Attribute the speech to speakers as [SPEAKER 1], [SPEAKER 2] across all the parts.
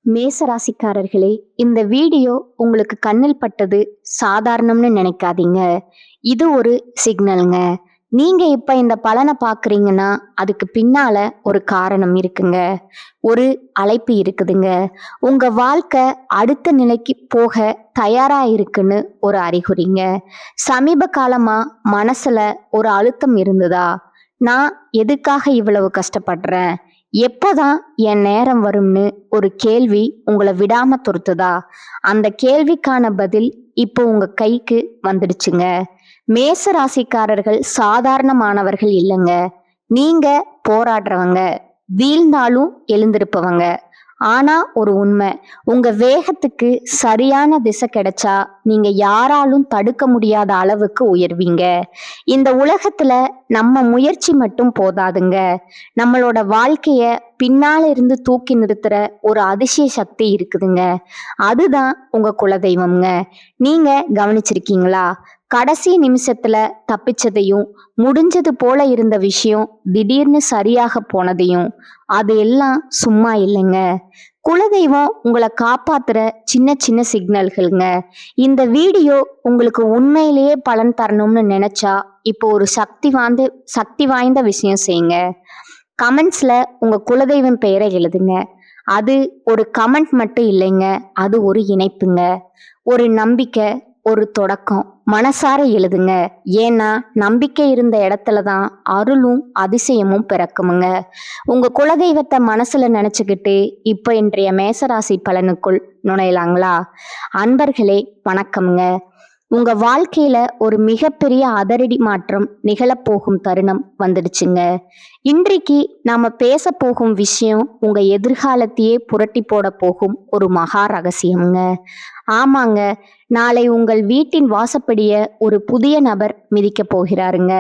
[SPEAKER 1] மேசராசிக்காரர்களே, இந்த வீடியோ உங்களுக்கு கண்ணில் பட்டது சாதாரணம்னு நினைக்காதீங்க. இது ஒரு சிக்னலுங்க. நீங்க இப்ப இந்த பலனை பாக்குறீங்கன்னா அதுக்கு பின்னால ஒரு காரணம் இருக்குங்க. ஒரு அழைப்பு இருக்குதுங்க. உங்க வாழ்க்கை அடுத்த நிலைக்கு போக தயாரா இருக்குன்னு ஒரு அறிகுறிங்க. சமீப காலமா மனசுல ஒரு அழுத்தம் இருந்ததா? நான் எதுக்காக இவ்வளவு கஷ்டப்படுறேன்? எப்போதான் என் நேரம் வரும்னு ஒரு கேள்வி உங்களை விடாம துரத்துதா? அந்த கேள்விக்கான பதில் இப்போ உங்க கைக்கு வந்துடுச்சுங்க. மேச ராசிக்காரர்கள் சாதாரணமானவர்கள் இல்லைங்க. நீங்க போராடுறவங்க, வீழ்ந்தாலும் எழுந்திருப்பவங்க. ஆனா ஒரு உண்மை, உங்க வேகத்துக்கு சரியான திசை கிடைச்சா நீங்க யாராலும் தடுக்க முடியாத அளவுக்கு உயர்வீங்க. இந்த உலகத்துல நம்ம முயற்சி மட்டும் போதாதுங்க. நம்மளோட வாழ்க்கைய பின்னால இருந்து தூக்கி நிறுத்துற ஒரு அதிசய சக்தி இருக்குதுங்க. அதுதான் உங்க குலதெய்வம்ங்க. நீங்க கவனிச்சிருக்கீங்களா? கடைசி நிமிஷத்துல தப்பிச்சதையும், முடிஞ்சது போல இருந்த விஷயம் திடீர்னு சரியாக போனதையும், அது எல்லாம் சும்மா இல்லைங்க. குலதெய்வம் உங்களை காப்பாத்துற சின்ன சின்ன சிக்னல்கள்ங்க. இந்த வீடியோ உங்களுக்கு உண்மையிலேயே பலன் தரணும்னு நினைச்சா இப்போ ஒரு சக்தி வாய்ந்த விஷயம் செய்யுங்க. கமெண்ட்ஸ்ல உங்க குலதெய்வம் பெயரை எழுதுங்க. அது ஒரு கமெண்ட் மட்டும் இல்லைங்க, அது ஒரு இணைப்புங்க, ஒரு நம்பிக்கை, ஒரு தொடக்கம். மனசார எழுதுங்க. ஏன்னா நம்பிக்கை இருந்த இடத்துலதான் அருளும் அதிசயமும் பிறக்குமுங்க. உங்க குலதெய்வத்தை மனசுல நினைச்சுக்கிட்டு இப்ப இன்றைய மேசராசி பலனுக்குள் நுழையலாங்களா? அன்பர்களே வணக்கம்ங்க. உங்க வாழ்க்கையில ஒரு மிகப்பெரிய அதிரடி மாற்றம் நிகழப்போகும் தருணம் வந்துடுச்சுங்க. இன்றைக்கு நாம பேச போகும் விஷயம் உங்க எதிர்காலத்தையே புரட்டி போட போகும் ஒரு மகா ரகசியம்ங்க. ஆமாங்க, நாளை உங்கள் வீட்டின் வாசப்படிய ஒரு புதிய நபர் மிதிக்க போகிறாருங்க.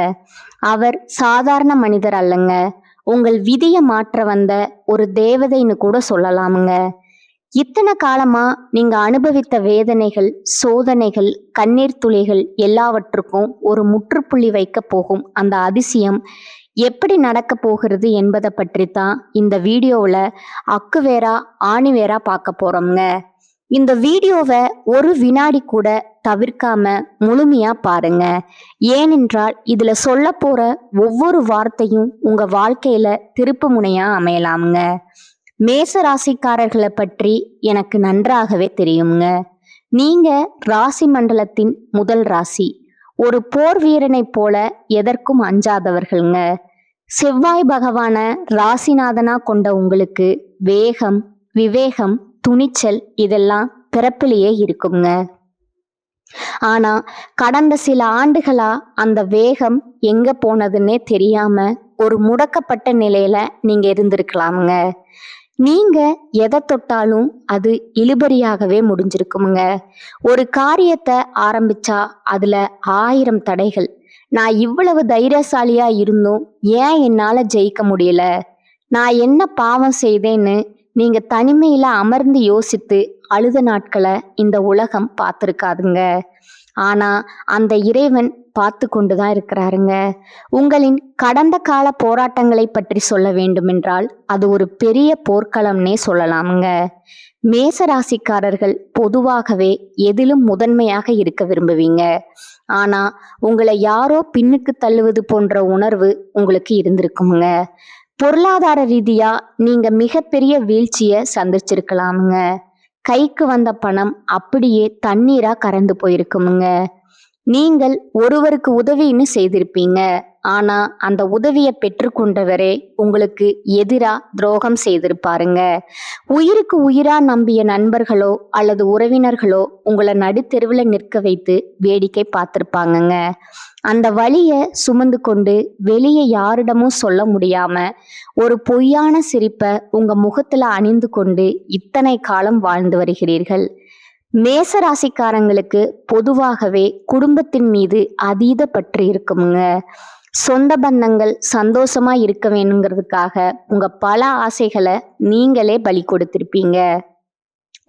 [SPEAKER 1] அவர் சாதாரண மனிதர் அல்லங்க. உங்கள் விதியை மாற்ற வந்த ஒரு தேவதைன்னு கூட சொல்லலாமுங்க. இத்தனை காலமா நீங்க அனுபவித்த வேதனைகள், சோதனைகள், கண்ணீர் துளிகள் எல்லாவற்றுக்கும் ஒரு முற்றுப்புள்ளி வைக்க போகும் அந்த அதிசயம் எப்படி நடக்க போகிறது என்பதை பற்றி தான் இந்த வீடியோவில் அக்கு வேறா ஆணி வேறா பார்க்க போறோம்ங்க. இந்த வீடியோவை ஒரு வினாடி கூட தவிர்க்காம முழுமையா பாருங்க. ஏனென்றால் இதுல சொல்ல போற ஒவ்வொரு வார்த்தையும் உங்க வாழ்க்கையில திருப்பு முனையா அமையலாமுங்க. மேச ராசிக்காரர்களை பற்றி எனக்கு நன்றாகவே தெரியுங்க. நீங்க ராசி மண்டலத்தின் முதல் ராசி. ஒரு போர் வீரனை போல எதற்கும் அஞ்சாதவர்கள்ங்க. செவ்வாய் பகவான ராசிநாதனா கொண்ட உங்களுக்கு வேகம், விவேகம், துணிச்சல் இதெல்லாம் பிறப்பிலேயே இருக்குங்க. ஆனா கடந்த சில ஆண்டுகளா அந்த வேகம் எங்க போனதுன்னே தெரியாம ஒரு முடக்கப்பட்ட நிலையில நீங்க இருந்திருக்கலாமுங்க. நீங்க எதை தொட்டாலும் அது இழுபறியாகவே முடிஞ்சிருக்குமுங்க. ஒரு காரியத்தை ஆரம்பிச்சா அதுல 1000 தடைகள். நான் இவ்வளவு தைரியசாலியா இருந்தும் ஏன் என்னால ஜெயிக்க முடியல? நான் என்ன பாவம் செய்தேன்னு நீங்க தனிமையில அமர்ந்து யோசித்து அழுத நாட்களை இந்த உலகம் பார்த்துருக்காதுங்க. ஆனா அந்த இறைவன் பார்த்து கொண்டுதான் இருக்கிறாருங்க. உங்களின் கடந்த கால போராட்டங்களை பற்றி சொல்ல வேண்டுமென்றால் அது ஒரு பெரிய போர்க்களம்னே சொல்லலாமுங்க. மேச ராசிக்காரர்கள் பொதுவாகவே எதிலும் முதன்மையாக இருக்க விரும்புவீங்க. ஆனா உங்களை யாரோ பின்னுக்கு தள்ளுவது போன்ற உணர்வு உங்களுக்கு இருந்திருக்குமுங்க. பொருளாதார ரீதியா நீங்க மிகப்பெரிய வீழ்ச்சியை சந்திச்சிருக்கலாமுங்க. கைக்கு வந்த பணம் அப்படியே தண்ணீரா கறந்து போயிருக்குமுங்க. நீங்கள் ஒருவருக்கு உதவின்னு செய்திருப்பீங்க. ஆனா அந்த உதவியை பெற்றுக்கொண்டவரே உங்களுக்கு எதிரா துரோகம் செய்திருப்பாருங்க. உயிருக்கு உயிரா நம்பிய நண்பர்களோ அல்லது உறவினர்களோ உங்களை நடுத்தெருவுல நிற்க வைத்து வேடிக்கை பார்த்திருப்பாங்கங்க. அந்த வலியை சுமந்து கொண்டு வெளியே யாரிடமும் சொல்ல முடியாம ஒரு பொய்யான சிரிப்பை உங்க முகத்துல அணிந்து கொண்டு இத்தனை காலம் வாழ்ந்து வருகிறீர்கள். மேச ராசிக்காரங்களுக்கு பொதுவாகவே குடும்பத்தின் மீது அதீத பற்று இருக்குமுங்க. சொந்த பந்தங்கள் சந்தோஷமா இருக்க வேணுங்கிறதுக்காக உங்க பல ஆசைகளை நீங்களே பலி கொடுத்திருப்பீங்க.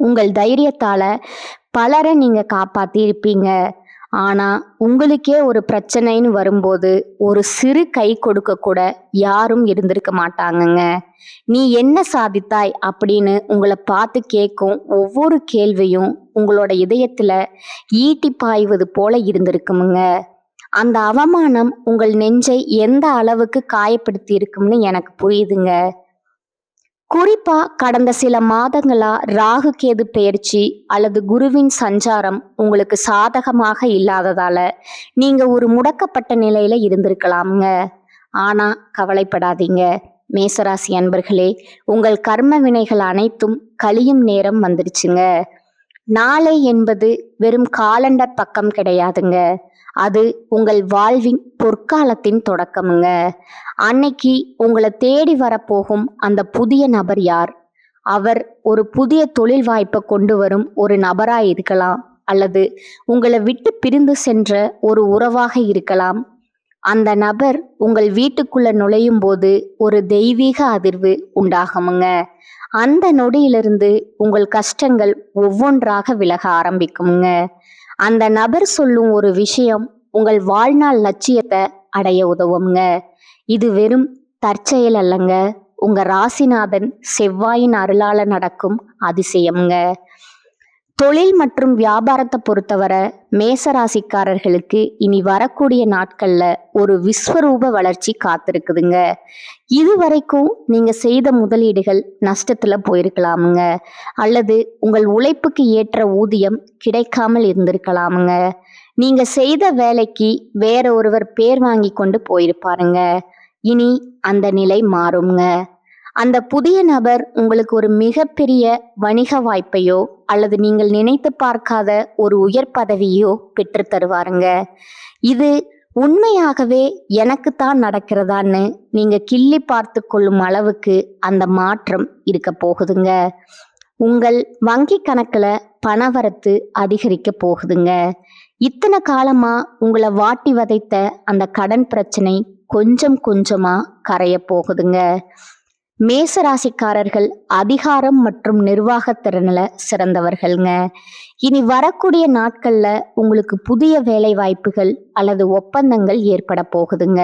[SPEAKER 1] உங்கள் தைரியத்தால பலரை நீங்க காப்பாத்தி இருப்பீங்க. ஆனா உங்களுக்கே ஒரு பிரச்சனைன்னு வரும்போது ஒரு சிறு கை கொடுக்க கூட யாரும் இருந்திருக்க மாட்டாங்கங்க. நீ என்ன சாதித்தாய் அப்படின்னு உங்களை பார்த்து கேட்கும் ஒவ்வொரு கேள்வியும் உங்களோட இதயத்துல ஈட்டி பாய்வது போல இருந்திருக்குமுங்க. அந்த அவமானம் உங்கள் நெஞ்சை எந்த அளவுக்கு காயப்படுத்தி இருக்கும்னு எனக்கு புரியுதுங்க. குறிப்பா கடந்த சில மாதங்களா ராகு கேது பெயர்ச்சி அல்லது குருவின் சஞ்சாரம் உங்களுக்கு சாதகமாக இல்லாததால நீங்க ஒரு முடக்கப்பட்ட நிலையில இருந்திருக்கலாம்ங்க. ஆனா கவலைப்படாதீங்க மேசராசி அன்பர்களே, உங்கள் கர்ம வினைகள் அனைத்தும் கழியும் நேரம் வந்துடுச்சுங்க. நாளை என்பது வெறும் காலண்டர் பக்கம் கிடையாதுங்க, அது உங்கள் வாழ்வின் பொற்காலத்தின் தொடக்கமுங்க. அன்னைக்கு உங்களை தேடி வரப்போகும் அந்த புதிய நபர் யார்? அவர் ஒரு புதிய தொழில் வாய்ப்பை கொண்டு வரும் ஒரு நபராய் இருக்கலாம், அல்லது உங்களை விட்டு பிரிந்து சென்ற ஒரு உறவாக இருக்கலாம். அந்த நபர் உங்கள் வீட்டுக்குள்ள நுழையும் போது ஒரு தெய்வீக அதிர்வு உண்டாகுமுங்க. அந்த நொடியிலிருந்து உங்கள் கஷ்டங்கள் ஒவ்வொன்றாக விலக ஆரம்பிக்குமுங்க. அந்த நபர் சொல்லும் ஒரு விஷயம் உங்கள் வாழ்நாள் லட்சியத்தை அடைய உதவுங்க. இது வெறும் தற்செயல் அல்லங்க, உங்க ராசிநாதன் செவ்வாயின் அருளால நடக்கும் அதிசயம்ங்க. தொழில் மற்றும் வியாபாரத்தை பொறுத்தவரை மேசராசிக்காரர்களுக்கு இனி வரக்கூடிய நாட்கள்ல ஒரு விஸ்வரூப வளர்ச்சி காத்திருக்குதுங்க. இதுவரைக்கும் நீங்க செய்த முதலீடுகள் நஷ்டத்துல போயிருக்கலாமுங்க, அல்லது உங்கள் உழைப்புக்கு ஏற்ற ஊதியம் கிடைக்காமல் இருந்திருக்கலாமுங்க. நீங்க செய்த வேலைக்கு வேற ஒருவர் பேர் வாங்கி கொண்டு போயிருப்பாருங்க. இனி அந்த நிலை மாறுங்க. அந்த புதிய நபர் உங்களுக்கு ஒரு மிகப்பெரிய வணிக வாய்ப்பையோ அல்லது நீங்கள் நினைத்து பார்க்காத ஒரு உயர் பதவியோ பெற்று தருவாருங்க. இது உண்மையாகவே எனக்குத்தான் நடக்கிறதான்னு நீங்க கிள்ளி பார்த்து கொள்ளும் அளவுக்கு அந்த மாற்றம் இருக்க போகுதுங்க. உங்கள் வங்கி கணக்குல பணவரத்து அதிகரிக்க போகுதுங்க. இத்தனை காலமா உங்களை வாட்டி வதைத்த அந்த கடன் பிரச்சனை கொஞ்சம் கொஞ்சமா கரைய போகுதுங்க. மேசராசிக்காரர்கள் அதிகாரம் மற்றும் நிர்வாக திறனில் சிறந்தவர்கள்ங்க. இனி வரக்கூடிய நாட்கள்ல உங்களுக்கு புதிய வேலை வாய்ப்புகள் அல்லது ஒப்பந்தங்கள் ஏற்பட போகுதுங்க.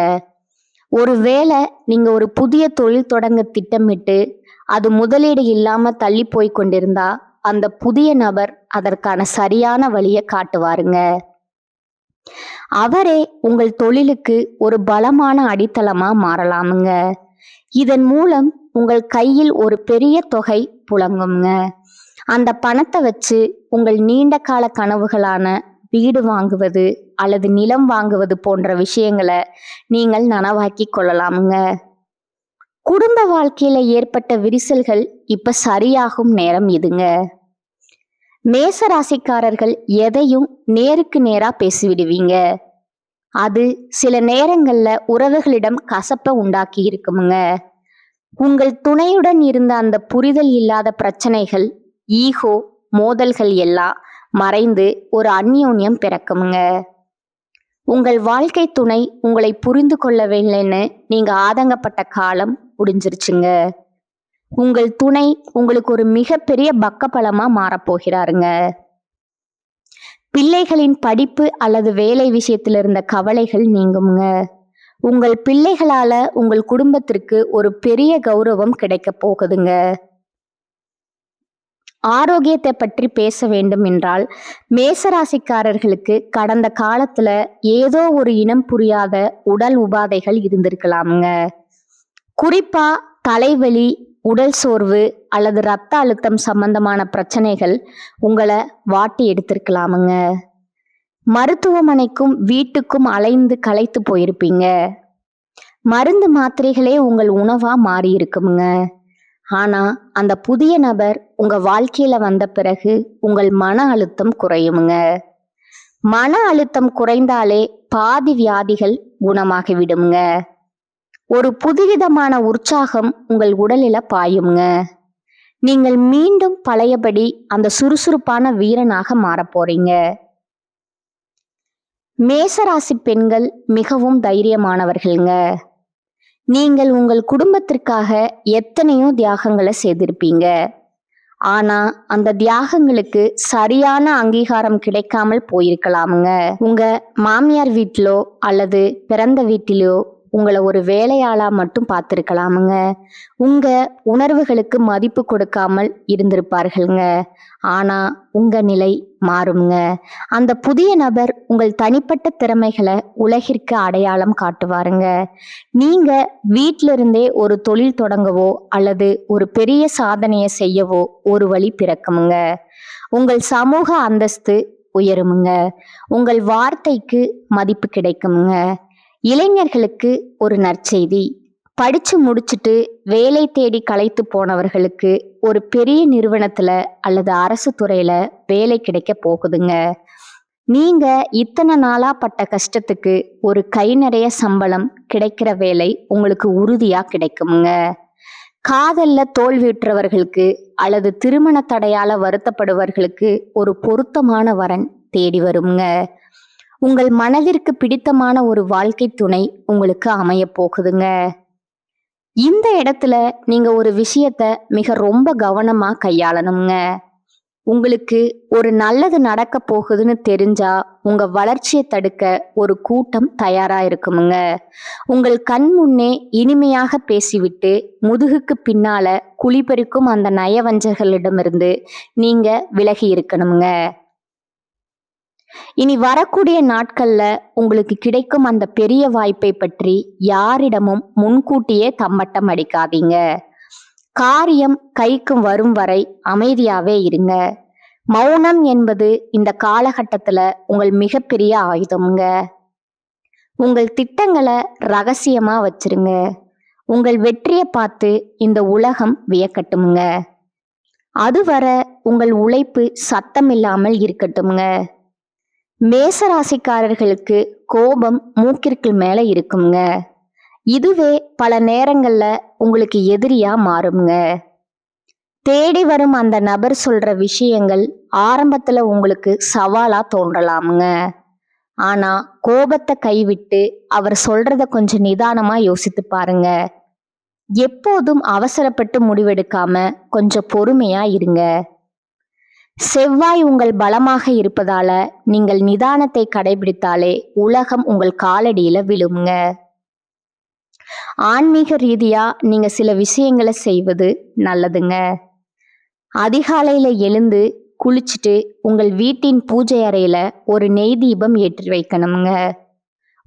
[SPEAKER 1] ஒருவேளை நீங்க ஒரு புதிய தொழில் தொடங்க திட்டமிட்டு அது முதலீடு இல்லாம தள்ளி போய் கொண்டிருந்தா அந்த புதிய நபர் அதற்கான சரியான வழியை காட்டுவாருங்க. அவரே உங்கள் தொழிலுக்கு ஒரு பலமான அடித்தளமா மாறலாமுங்க. இதன் மூலம் உங்கள் கையில் ஒரு பெரிய தொகை புழங்குங்க. அந்த பணத்தை வச்சு உங்கள் நீண்ட கால கனவுகளான வீடு வாங்குவது அல்லது நிலம் வாங்குவது போன்ற விஷயங்களை நீங்கள் நனவாக்கி கொள்ளலாமுங்க. குடும்ப வாழ்க்கையில ஏற்பட்ட விரிசல்கள் இப்ப சரியாகும் நேரம் இதுங்க. மேசராசிக்காரர்கள் எதையும் நேருக்கு நேரா பேசிவிடுவீங்க. அது சில நேரங்கள்ல உறவுகளிடம் கசப்பை உண்டாக்கி இருக்குமுங்க. உங்கள் துணையுடன் இருந்த அந்த புரிதல் இல்லாத பிரச்சனைகள், ஈகோ, மோதல்கள் எல்லாம் மறைந்து ஒரு அந்யோன்யம் பிறக்குமுங்க. உங்கள் வாழ்க்கை துணை உங்களை புரிந்து கொள்ளவில்லைன்னு நீங்க ஆதங்கப்பட்ட காலம் முடிஞ்சிருச்சுங்க. உங்கள் துணை உங்களுக்கு ஒரு மிகப்பெரிய பக்கபலமா மாறப்போகிறாருங்க. பிள்ளைகளின் படிப்பு அல்லது வேலை விஷயத்தில் இருந்த கவலைகள் நீங்குங்க. உங்கள் பிள்ளைகளால உங்கள் குடும்பத்திற்கு ஒரு பெரிய கௌரவம் கிடைக்க போகுதுங்க. ஆரோக்கியத்தை பற்றி பேச வேண்டும் என்றால் மேசராசிக்காரர்களுக்கு கடந்த காலத்துல ஏதோ ஒரு இனம் புரியாத உடல் உபாதைகள் இருந்திருக்கலாமுங்க. குறிப்பா தலைவலி, உடல் சோர்வு அல்லது இரத்த அழுத்தம் சம்பந்தமான பிரச்சனைகள் உங்களை வாட்டி எடுத்திருக்கலாமுங்க. மருத்துவமனைக்கும் வீட்டுக்கும் அலைந்து களைத்து போயிருப்பீங்க. மருந்து மாத்திரைகளே உங்கள் உணவா மாறி இருக்குமுங்க. ஆனா அந்த புதிய நபர் உங்க வாழ்க்கையில வந்த பிறகு உங்கள் மன அழுத்தம் குறையுமுங்க. மன அழுத்தம் குறைந்தாலே பாதி வியாதிகள் குணமாகி விடுமுங்க. ஒரு புதுவிதமான உற்சாகம் உங்கள் உடலில பாயுங்க. நீங்கள் மீண்டும் பழையபடி அந்த சுறுசுறுப்பான வீரனாக மாறப் போறீங்க. மேசராசி பெண்கள் மிகவும் தைரியமானவர்கள்ங்க. நீங்கள் உங்கள் குடும்பத்திற்காக எத்தனையோ தியாகங்களை செய்திருப்பீங்க. ஆனா அந்த தியாகங்களுக்கு சரியான அங்கீகாரம் கிடைக்காமல் போயிருக்கலாமுங்க. உங்க மாமியார் வீட்டிலோ அல்லது பிறந்த வீட்டிலோ உங்களை ஒரு வேலையாளா மட்டும் பார்த்திருக்கலாமுங்க. உங்க உணர்வுகளுக்கு மதிப்பு கொடுக்காமல் இருந்திருப்பார்கள்ங்க. ஆனா உங்க நிலை மாறுங்க. அந்த புதிய நபர் உங்கள் தனிப்பட்ட திறமைகளை உலகிற்கு அடையாளம் காட்டுவாருங்க. நீங்க வீட்டில இருந்தே ஒரு தொழில் தொடங்கவோ அல்லது ஒரு பெரிய சாதனையை செய்யவோ ஒரு வழி பிறக்குமுங்க. உங்கள் சமூக அந்தஸ்து உயருமுங்க. உங்கள் வார்த்தைக்கு மதிப்பு கிடைக்குமுங்க. இளைஞர்களுக்கு ஒரு நற்செய்தி. படிச்சு முடிச்சுட்டு வேலை தேடி களைத்து போனவர்களுக்கு ஒரு பெரிய நிறுவனத்துல அல்லது அரசு துறையில வேலை கிடைக்க போகுதுங்க. நீங்க இத்தனை நாளா பட்ட கஷ்டத்துக்கு ஒரு கை நிறைய சம்பளம் கிடைக்கிற வேலை உங்களுக்கு உறுதியா கிடைக்குமுங்க. காதல்ல தோல்வியுற்றவர்களுக்கு அல்லது திருமண தடையால வருத்தப்படுவர்களுக்கு ஒரு பொருத்தமான வரன் தேடி வருங்க. உங்கள் மனதிற்கு பிடித்தமான ஒரு வாழ்க்கை துணை உங்களுக்கு அமைய போகுதுங்க. இந்த இடத்துல நீங்க ஒரு விஷயத்த மிக ரொம்ப கவனமா கையாளணுங்க. உங்களுக்கு ஒரு நல்லது நடக்க போகுதுன்னு தெரிஞ்சா உங்க வளர்ச்சியை தடுக்க ஒரு கூட்டம் தயாரா இருக்குமுங்க. உங்கள் கண் முன்னே இனிமையாக பேசிவிட்டு முதுகுக்கு பின்னால குழிபறிக்கும் அந்த நயவஞ்சகர்களிடமிருந்து நீங்க விலகி இருக்கணுங்க. இனி வரக்கூடிய நாட்கள்ல உங்களுக்கு கிடைக்கும் அந்த பெரிய வாய்ப்பை பற்றி யாரிடமும் முன்கூட்டியே தம்மட்டம் அடிக்காதீங்க. காரியம் கைக்கு வரும் வரை அமைதியாவே இருங்க. மௌனம் என்பது இந்த காலகட்டத்துல உங்கள் மிகப்பெரிய ஆயுதம்ங்க. உங்கள் திட்டங்களை ரகசியமா வச்சிருங்க. உங்கள் வெற்றியை பார்த்து இந்த உலகம் வியக்கட்டுமுங்க. அதுவரை உங்கள் உழைப்பு சத்தம் இல்லாமல் இருக்கட்டுமுங்க. மேசராசிக்காரர்களுக்கு கோபம் மூக்கிற்கு மேல இருக்குங்க. இதுவே பல நேரங்கள்ல உங்களுக்கு எதிரியா மாறுங்க. தேடி வரும் அந்த நபர் சொல்ற விஷயங்கள் ஆரம்பத்துல உங்களுக்கு சவாலா தோன்றலாமுங்க. ஆனா கோபத்தை கைவிட்டு அவர் சொல்றத கொஞ்சம் நிதானமா யோசித்து பாருங்க. எப்போதும் அவசரப்பட்டு முடிவெடுக்காம கொஞ்சம் பொறுமையா இருங்க. செவ்வாய் உங்கள் பலமாக இருப்பதால நீங்கள் நிதானத்தை கடைபிடித்தாலே உலகம் உங்கள் காலடியில விழுமுங்க. ஆன்மீக ரீதியா நீங்க சில விஷயங்களை செய்வது நல்லதுங்க. அதிகாலையில எழுந்து குளிச்சுட்டு உங்கள் வீட்டின் பூஜை அறையில ஒரு நெய் தீபம் ஏற்றி வைக்கணுங்க.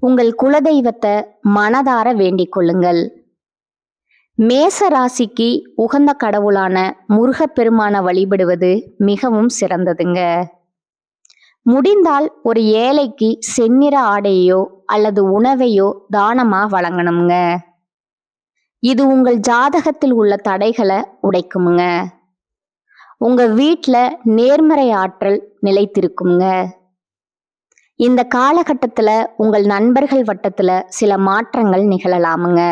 [SPEAKER 1] உங்கள் குலதெய்வத்தை மனதார வேண்டிக் கொள்ளுங்கள். மேச ராசிக்கு உகந்த கடவுளான முருகப்பெருமான வழிபடுவது மிகவும் சிறந்ததுங்க. முடிந்தால் ஒரு ஏழைக்கு செந்நிற ஆடையோ அல்லது உணவையோ தானமா வழங்கணுங்க. இது உங்கள் ஜாதகத்தில் உள்ள தடைகளை உடைக்குமுங்க. உங்க வீட்டுல நேர்மறை ஆற்றல் நிலைத்திருக்குங்க. இந்த காலகட்டத்துல உங்கள் நண்பர்கள் வட்டத்துல சில மாற்றங்கள் நிகழலாமுங்க.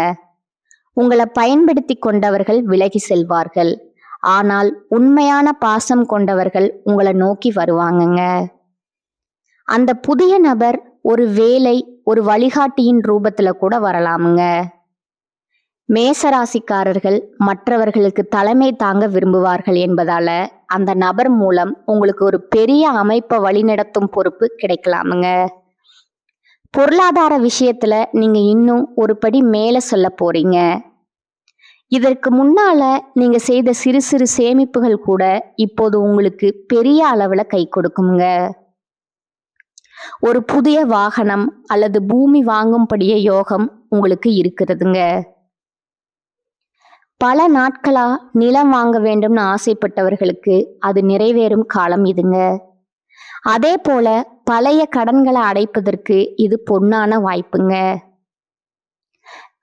[SPEAKER 1] உங்களை பயன்படுத்தி கொண்டவர்கள் விலகி செல்வார்கள். ஆனால் உண்மையான பாசம் கொண்டவர்கள் உங்களை நோக்கி வருவாங்கங்க. அந்த புதிய நபர் ஒரு வேலை, ஒரு வழிகாட்டியின் ரூபத்துல கூட வரலாமுங்க. மேசராசிக்காரர்கள் மற்றவர்களுக்கு தலைமை தாங்க விரும்புவார்கள் என்பதால அந்த நபர் மூலம் உங்களுக்கு ஒரு பெரிய அமைப்பை வழிநடத்தும் பொறுப்பு கிடைக்கலாமுங்க. பொருளாதார விஷயத்துல நீங்க இன்னும் ஒரு படி மேல சொல்ல போறீங்க. இதற்கு முன்னால நீங்க செய்த சிறு சிறு சேமிப்புகள் கூட இப்போது உங்களுக்கு பெரிய அளவுல கை கொடுக்குங்க. ஒரு புதிய வாகனம் அல்லது பூமி வாங்கும்படிய யோகம் உங்களுக்கு இருக்கிறதுங்க. பல நாட்களா நிலம் வாங்க வேண்டும்னு ஆசைப்பட்டவர்களுக்கு அது நிறைவேறும் காலம் இதுங்க. அதே போல பழைய கடன்களை அடைப்பதற்கு இது பொன்னான வாய்ப்புங்க.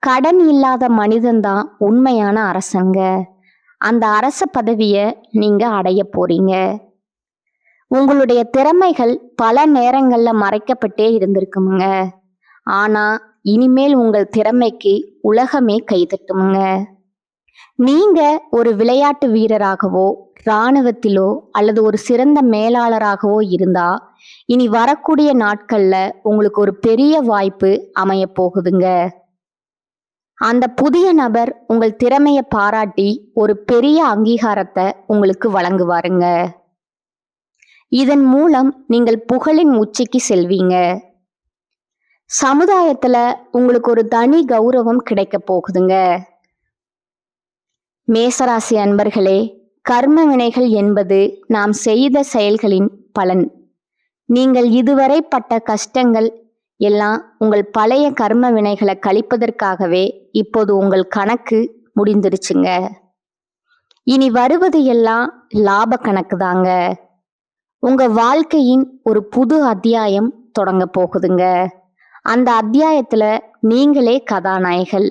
[SPEAKER 1] கடன் இல்லாத மனிதன்தான் உண்மையான அரசங்க. அந்த அரச பதவியை நீங்க அடைய போறீங்க. உங்களுடைய திறமைகள் பல நேரங்கள்ல மறைக்கப்பட்டே இருந்திருக்குமுங்க. ஆனா இனிமேல் உங்கள் திறமைக்கு உலகமே கைதட்டுமுங்க. நீங்க ஒரு விளையாட்டு வீரராகவோ இராணுவத்திலோ அல்லது ஒரு சிறந்த மேலாளராகவோ இருந்தா இனி வரக்கூடிய நாட்கள்ல உங்களுக்கு ஒரு பெரிய வாய்ப்பு அமைய போகுதுங்க. அந்த புதிய நபர் உங்கள் திறமையை பாராட்டி ஒரு பெரிய அங்கீகாரத்தை உங்களுக்கு வழங்குவாருங்க. இதன் மூலம் நீங்கள் புகழின் உச்சிக்கு செல்வீங்க. சமுதாயத்துல உங்களுக்கு ஒரு தனி கௌரவம் கிடைக்க போகுதுங்க. மேசராசி அன்பர்களே, கர்ம வினைகள் என்பது நாம் செய்த செயல்களின் பலன். நீங்கள் இதுவரை பட்ட கஷ்டங்கள் எல்லாம் உங்கள் பழைய கர்ம வினைகளை கழிப்பதற்காகவே இப்போது உங்கள் கணக்கு முடிந்துருச்சுங்க. இனி வருவது எல்லாம் லாப கணக்கு தாங்க. உங்க வாழ்க்கையின் ஒரு புது அத்தியாயம் தொடங்க போகுதுங்க. அந்த அத்தியாயத்துல நீங்களே கதாநாயகர்கள்.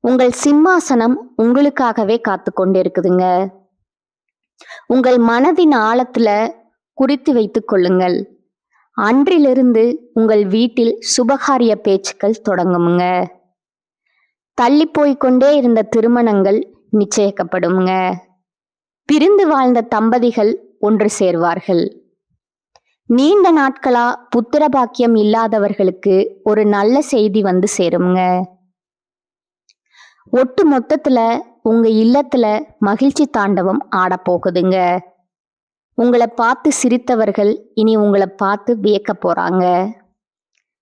[SPEAKER 1] உங்கள் சிம்மாசனம் உங்களுக்காகவே காத்து கொண்டிருக்குதுங்க. உங்கள் மனதின் ஆழத்துல குறித்து வைத்துக் கொள்ளுங்கள். அன்றிலிருந்து உங்கள் வீட்டில் சுபகாரிய பேச்சுக்கள் தொடங்குமுங்க. தள்ளி போய்கொண்டே இருந்த திருமணங்கள் நிச்சயிக்கப்படுங்க. பிரிந்து வாழ்ந்த தம்பதிகள் ஒன்று சேர்வார்கள். நீண்ட நாட்களா புத்திர பாக்கியம் இல்லாதவர்களுக்கு ஒரு நல்ல செய்தி வந்து சேருங்க. ஒட்டு மொத்தத்துல உங்க இல்லத்துல மகிழ்ச்சி தாண்டவம் ஆடப்போகுதுங்க. உங்களை பார்த்து சிரித்தவர்கள் இனி உங்களை பார்த்து வியக்க போறாங்க.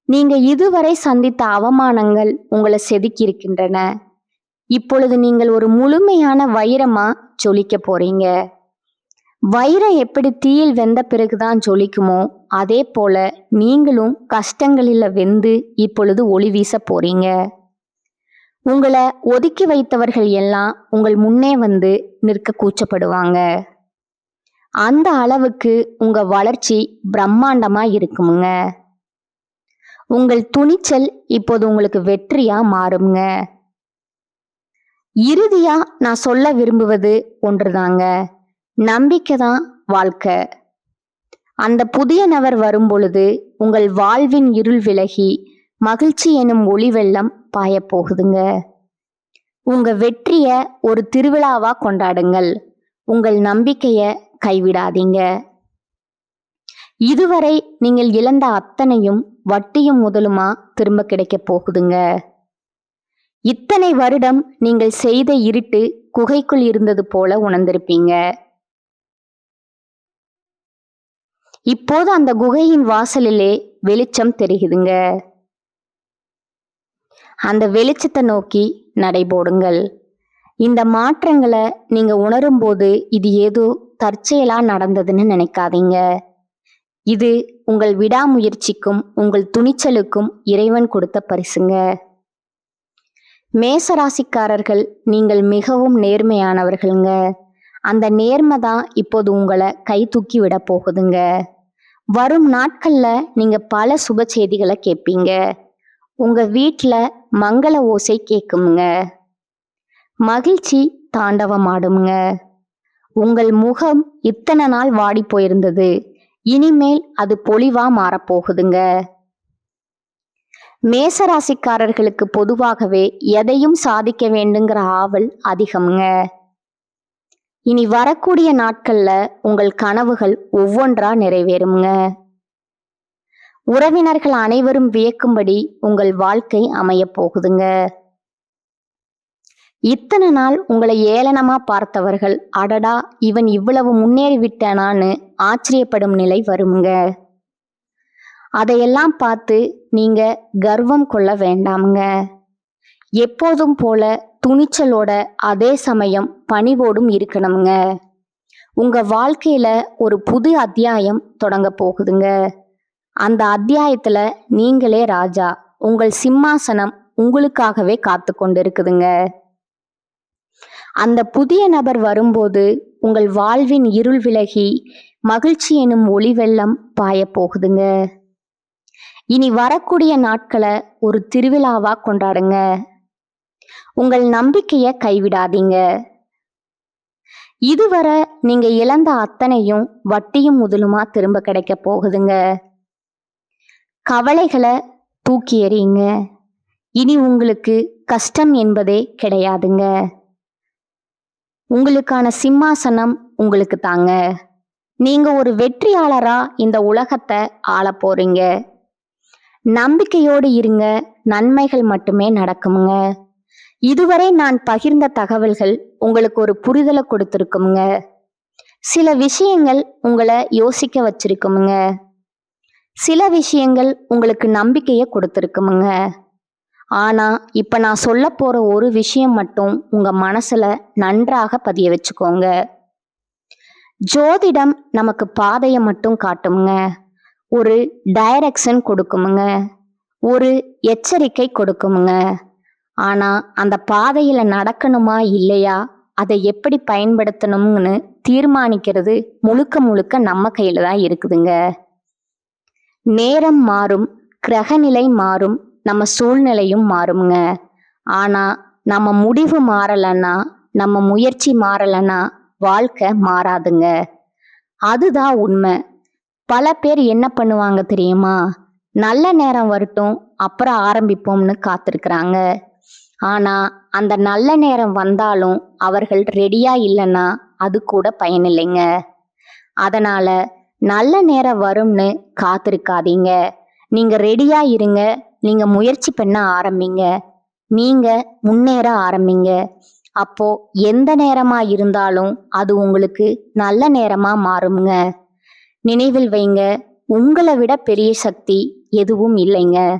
[SPEAKER 1] நீங்க இதுவரை சந்தித்த அவமானங்கள் உங்களை செதுக்கி இருக்கின்றன. இப்பொழுது நீங்கள் ஒரு முழுமையான வைரமா ஜொலிக்க போறீங்க. வைரம் எப்படி தீயில் வெந்த பிறகுதான் ஜொலிக்குமோ அதே போல நீங்களும் கஷ்டங்களில் வெந்து இப்பொழுது ஒளி வீச போறீங்க. உங்களை ஒதுக்கி வைத்தவர்கள் எல்லாம் உங்கள் முன்னே வந்து நிற்க கூச்சப்படுவாங்க. அந்த அளவுக்கு உங்க வளர்ச்சி பிரம்மாண்டமா இருக்குமுங்க. உங்கள் துணிச்சல் இப்போது உங்களுக்கு வெற்றியா மாறுங்க. இறுதியா நான் சொல்ல விரும்புவது ஒன்றுதாங்க. நம்பிக்கை தான் வாழ்க்கை. அந்த புதிய நபர் வரும் பொழுது உங்கள் வாழ்வின் இருள் விலகி மகிழ்ச்சி எனும் ஒளி வெள்ளம் பாய போகுதுங்க. உங்க வெற்றிய ஒரு திருவிழாவா கொண்டாடுங்கள். உங்கள் நம்பிக்கைய கைவிடாதீங்க. இதுவரை நீங்கள் இழந்த அத்தனையும் வட்டியும் முதலுமா திரும்ப கிடைக்க போகுதுங்க. இத்தனை வருடம் நீங்கள் செய்த இருட்டு குகைக்குள் இருந்தது போல உணர்ந்திருப்பீங்க. இப்போது அந்த குகையின் வாசலிலே வெளிச்சம் தெரியுதுங்க. அந்த வெளிச்சத்தை நோக்கி நடைபோடுங்கள். இந்த மாற்றங்களை நீங்க உணரும் போது இது ஏதோ தற்செயலா நடந்ததுன்னு நினைக்காதீங்க. இது உங்கள் விடாமுயற்சிக்கும் உங்கள் துணிச்சலுக்கும் இறைவன் கொடுத்த பரிசுங்க. மேசராசிக்காரர்கள் நீங்கள் மிகவும் நேர்மையானவர்கள்ங்க. அந்த நேர்மை தான் இப்போது உங்களை கை தூக்கி விட போகுதுங்க. வரும் நாட்கள்ல நீங்க பல சுப செய்திகளை கேட்பீங்க. உங்க வீட்டுல மங்கள ஓசை கேட்குமுங்க. மகிழ்ச்சி தாண்டவமாடுங்க. உங்கள் முகம் இத்தனை நாள் வாடி போயிருந்தது, இனிமேல் அது பொலிவா மாறப்போகுதுங்க. மேசராசிக்காரர்களுக்கு பொதுவாகவே எதையும் சாதிக்க வேண்டுங்கிற ஆவல் அதிகம்ங்க. இனி வரக்கூடிய நாட்கள்ல உங்கள் கனவுகள் ஒவ்வொன்றா நிறைவேறுங்க. உறவினர்கள் அனைவரும் வியக்கும்படி உங்கள் வாழ்க்கை அமைய போகுதுங்க. இத்தனை நாள் உங்களை ஏளனமா பார்த்தவர்கள் அடடா இவன் இவ்வளவு முன்னேறி விட்டானான்னு ஆச்சரியப்படும் நிலை வருங்க. அதையெல்லாம் பார்த்து நீங்க கர்வம் கொள்ள வேண்டாமுங்க. எப்போதும் போல துணிச்சலோட அதே சமயம் பணிவோடும் இருக்கணுங்க. உங்க வாழ்க்கையில ஒரு புது அத்தியாயம் தொடங்க போகுதுங்க. அந்த அத்தியாயத்துல நீங்களே ராஜா. உங்கள் சிம்மாசனம் உங்களுக்காகவே காத்து கொண்டு இருக்குதுங்க. அந்த புதிய நபர் வரும்போது உங்கள் வாழ்வின் இருள் விலகி மகிழ்ச்சி எனும் ஒளி வெள்ளம் பாய போகுதுங்க. இனி வரக்கூடிய நாட்களை ஒரு திருவிழாவா கொண்டாடுங்க. உங்கள் நம்பிக்கைய கைவிடாதீங்க. இதுவரை நீங்க இழந்த அத்தனையும் வட்டியும் முதலுமா திரும்ப கிடைக்க போகுதுங்க. கவலைகளை தூக்கி எறியுங்க. இனி உங்களுக்கு கஷ்டம் என்பதே கிடையாதுங்க. உங்களுக்கான சிம்மாசனம் உங்களுக்கு தாங்க. நீங்க ஒரு வெற்றியாளரா இந்த உலகத்தை ஆள போறீங்க. நம்பிக்கையோடு இருங்க. நன்மைகள் மட்டுமே நடக்குமுங்க. இதுவரை நான் பகிர்ந்த தகவல்கள் உங்களுக்கு ஒரு புரிதலை கொடுத்திருக்குமுங்க. சில விஷயங்கள் உங்களை யோசிக்க வச்சிருக்குமுங்க. சில விஷயங்கள் உங்களுக்கு நம்பிக்கையை கொடுத்திருக்குமுங்க. ஆனா இப்ப நான் சொல்ல போற ஒரு விஷயம் மட்டும் உங்க மனசுல நன்றாக பதிய வச்சுக்கோங்க. ஜோதிடம் நமக்கு பாதையை மட்டும் காட்டுமுங்க. ஒரு டைரக்ஷன் கொடுக்குமுங்க. ஒரு எச்சரிக்கை கொடுக்குமுங்க. ஆனா அந்த பாதையில நடக்கணுமா இல்லையா, அதை எப்படி பயன்படுத்தணும்னு தீர்மானிக்கிறது முழுக்க முழுக்க நம்ம கையில தான் இருக்குதுங்க. நேரம் மாறும், கிரகநிலை மாறும், நம்ம சூழ்நிலையும் மாறுமுங்க. ஆனா நம்ம முடிவு மாறலன்னா, நம்ம முயற்சி மாறலன்னா வாழ்க்கை மாறாதுங்க. அதுதான் உண்மை. பல பேர் என்ன பண்ணுவாங்க தெரியுமா? நல்ல நேரம் வரட்டும் அப்புறம் ஆரம்பிப்போம்னு காத்திருக்கிறாங்க. ஆனா அந்த நல்ல நேரம் வந்தாலும் அவர்கள் ரெடியா இல்லைன்னா அது கூட பயனில்லைங்க. அதனால நல்ல நேரம் வரும்னு காத்திருக்காதீங்க. நீங்க ரெடியா இருங்க. நீங்க முயற்சி பண்ண ஆரம்பிங்க. நீங்க முன்னேற ஆரம்பிங்க. அப்போ எந்த நேரமா இருந்தாலும் அது உங்களுக்கு நல்ல நேரமா மாறுங்க. நினைவில் வைங்க, உங்களை விட பெரிய சக்தி எதுவும் இல்லைங்க.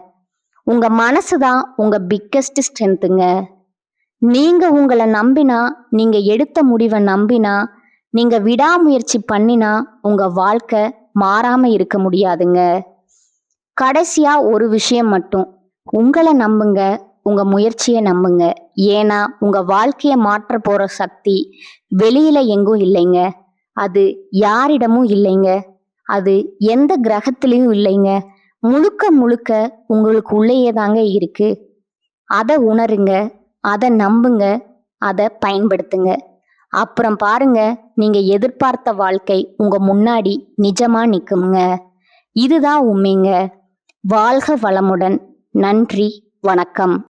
[SPEAKER 1] உங்க மனசுதான் உங்க பிக்கஸ்ட் ஸ்ட்ரென்த்துங்க. நீங்க உங்களை நம்பினா, நீங்க எடுத்த முடிவை நம்பினா, நீங்க விடாமுயற்சி பண்ணினா உங்க வாழ்க்கை மாறாம இருக்க முடியாதுங்க. கடைசியா ஒரு விஷயம் மட்டும், உங்களை நம்புங்க, உங்க முயற்சியை நம்புங்க. ஏன்னா உங்க வாழ்க்கையை மாற்ற போற சக்தி வெளியில எங்கும் இல்லைங்க. அது யாரிடமும் இல்லைங்க. அது எந்த கிரகத்திலையும் இல்லைங்க. முழுக்க முழுக்க உங்களுக்கு உள்ளேயே தாங்க இருக்கு. அதை உணருங்க, அதை நம்புங்க, அதை பயன்படுத்துங்க. அப்புறம் பாருங்க, நீங்க எதிர்பார்த்த வாழ்க்கை உங்க முன்னாடி நிஜமா நிக்குமுங்க. இதுதான் உண்மைங்க. வாழ்க வளமுடன். நன்றி, வணக்கம்.